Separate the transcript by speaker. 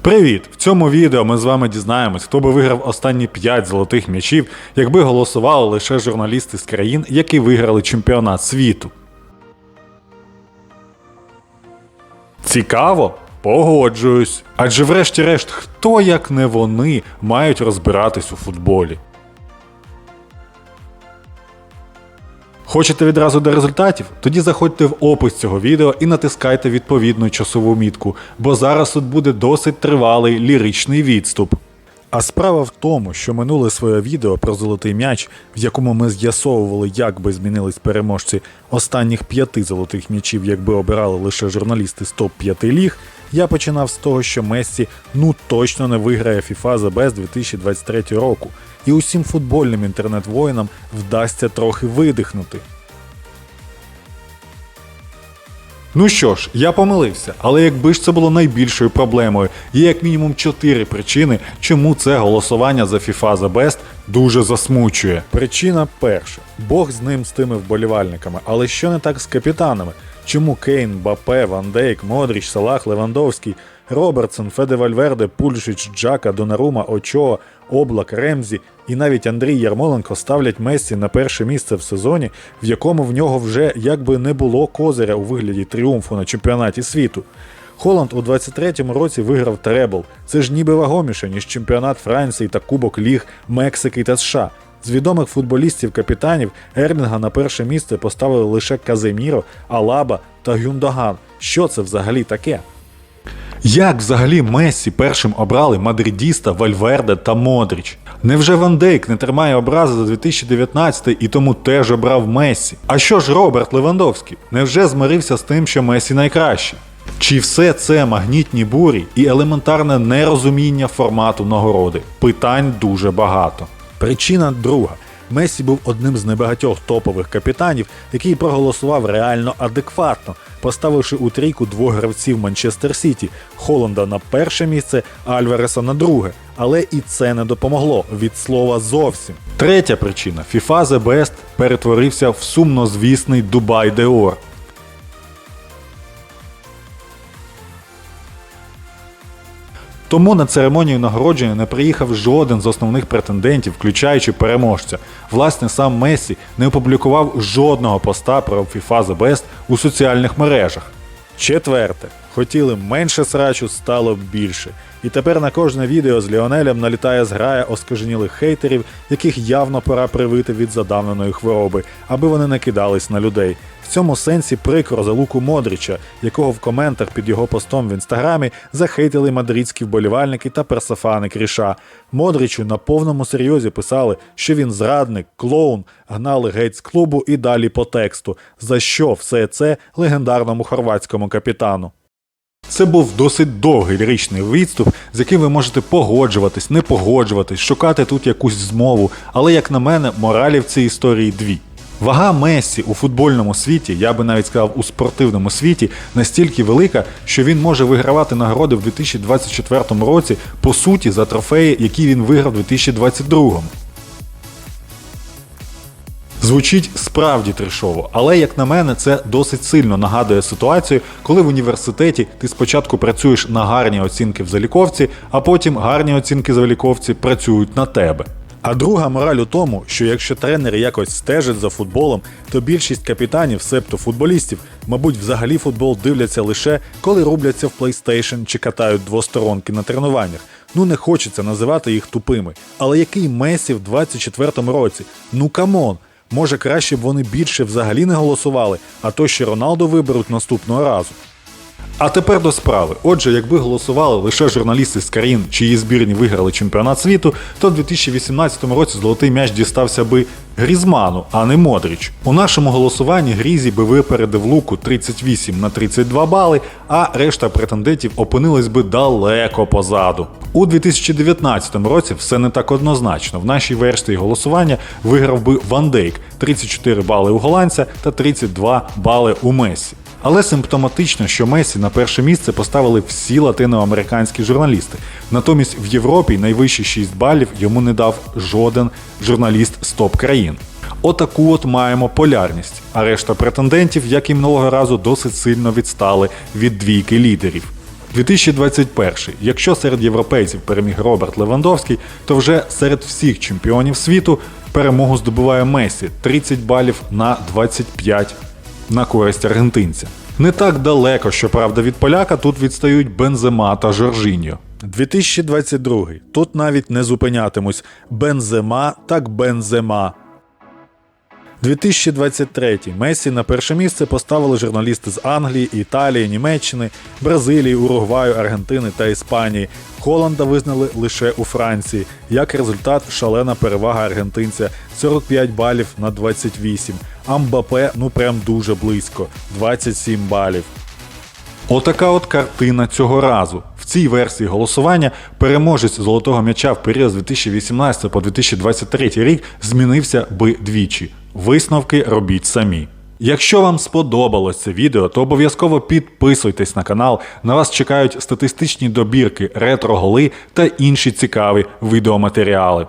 Speaker 1: Привіт! В цьому відео ми з вами дізнаємось, хто би виграв останні 5 золотих м'ячів, якби голосували лише журналісти з країн, які виграли чемпіонат світу. Цікаво? Погоджуюсь. Адже врешті-решт, хто як не вони мають розбиратись у футболі. Хочете відразу до результатів? Тоді заходьте в опис цього відео і натискайте відповідну часову мітку, бо зараз тут буде досить тривалий ліричний відступ. А справа в тому, що минуле своє відео про золотий м'яч, в якому ми з'ясовували, як би змінились переможці останніх 5 золотих м'ячів, якби обирали лише журналісти з топ-5 ліг, я починав з того, що Мессі точно не виграє FIFA The Best 2023 року, і усім футбольним інтернет-воїнам вдасться трохи видихнути. Ну що ж, я помилився, але якби ж це було найбільшою проблемою, є як мінімум 4 причини, чому це голосування за FIFA The Best дуже засмучує. Причина перша. Бог з ним, з тими вболівальниками, але що не так з капітанами? Чому Кейн, Бапе, Ван Дейк, Модріч, Салах, Левандовський, Робертсон, Феде Вальверде, Пульшич, Джака, Донарума, Очоа, Облак, Ремзі і навіть Андрій Ярмоленко ставлять Мессі на перше місце в сезоні, в якому в нього вже якби не було козиря у вигляді тріумфу на чемпіонаті світу. Холланд у 23-му році виграв требл. Це ж ніби вагоміше, ніж чемпіонат Франції та Кубок Ліг Мексики та США. З відомих футболістів-капітанів Ерлінга на перше місце поставили лише Каземіро, Алаба та Гюндоган. Що це взагалі таке? Як взагалі Мессі першим обрали мадридіста, Вальверде та Модріч? Невже Ван Дейк не тримає образи за 2019 і тому теж обрав Мессі? А що ж Роберт Левандовський? Невже змирився з тим, що Мессі найкращий? Чи все це магнітні бурі і елементарне нерозуміння формату нагороди? Питань дуже багато. Причина друга. Мессі був одним з небагатьох топових капітанів, який проголосував реально адекватно, поставивши у трійку 2 гравців Манчестер Сіті – Холланда на перше місце, Альвареса на друге. Але і це не допомогло, від слова зовсім. Третя причина – FIFA The Best перетворився в сумнозвісний Дубай Деор. Тому на церемонію нагородження не приїхав жоден з основних претендентів, включаючи переможця. Власне, сам Мессі не опублікував жодного поста про FIFA The Best у соціальних мережах. Четверте. Хотіли менше срачу, стало більше. І тепер на кожне відео з Ліонелем налітає зграя оскаженілих хейтерів, яких явно пора привити від задавненої хвороби, аби вони не кидались на людей. В цьому сенсі прикро за Луку Модріча, якого в коментах під його постом в інстаграмі захейтили мадридські вболівальники та персофани Кріша. Модрічу на повному серйозі писали, що він зрадник, клоун, гнали геть з клубу і далі по тексту. За що все це легендарному хорватському капітану? Це був досить довгий ліричний відступ, з яким ви можете погоджуватись, не погоджуватись, шукати тут якусь змову, але, як на мене, моралі в цій історії 2. Вага Мессі у футбольному світі, я би навіть сказав у спортивному світі, настільки велика, що він може вигравати нагороди в 2024 році, по суті, за трофеї, які він виграв у 2022. Звучить справді трешово, але, як на мене, це досить сильно нагадує ситуацію, коли в університеті ти спочатку працюєш на гарні оцінки в заліковці, а потім гарні оцінки в заліковці працюють на тебе. А друга мораль у тому, що якщо тренери якось стежать за футболом, то більшість капітанів, себто футболістів, мабуть, взагалі футбол дивляться лише, коли рубляться в PlayStation чи катають двосторонки на тренуваннях. Не хочеться називати їх тупими. Але який Мессі в 24-му році? Камон! Може, краще б вони більше взагалі не голосували, а то ще Роналду виберуть наступного разу. А тепер до справи. Отже, якби голосували лише журналісти з країн, чиї збірні виграли чемпіонат світу, то в 2018 році золотий м'яч дістався би Грізману, а не Модріч. У нашому голосуванні Грізі би випередив Луку 38 на 32 бали, а решта претендентів опинились би далеко позаду. У 2019 році все не так однозначно. В нашій версії голосування виграв би Ван Дейк – 34 бали у голландця та 32 бали у Мессі. Але симптоматично, що Мессі на перше місце поставили всі латиноамериканські журналісти. Натомість в Європі найвищі 6 балів йому не дав жоден журналіст з топ-країн. Отаку от маємо полярність, а решта претендентів, як і минулого разу, досить сильно відстали від двійки лідерів. 2021. Якщо серед європейців переміг Роберт Левандовський, то вже серед всіх чемпіонів світу перемогу здобуває Мессі – 30 балів на 25 на користь аргентинця. Не так далеко, щоправда, від поляка тут відстають Бензема та Жоржіньо. 2022. Тут навіть не зупинятимусь. Бензема так Бензема. 2023. Месі на перше місце поставили журналісти з Англії, Італії, Німеччини, Бразилії, Уругваю, Аргентини та Іспанії. Холланда визнали лише у Франції. Як результат, шалена перевага аргентинця – 45 балів на 28. А Мбаппе прям дуже близько – 27 балів. Отака от картина цього разу. В цій версії голосування переможець золотого м'яча в період з 2018 по 2023 рік змінився би двічі. Висновки робіть самі. Якщо вам сподобалось це відео, то обов'язково підписуйтесь на канал, на вас чекають статистичні добірки, ретро-голи та інші цікаві відеоматеріали.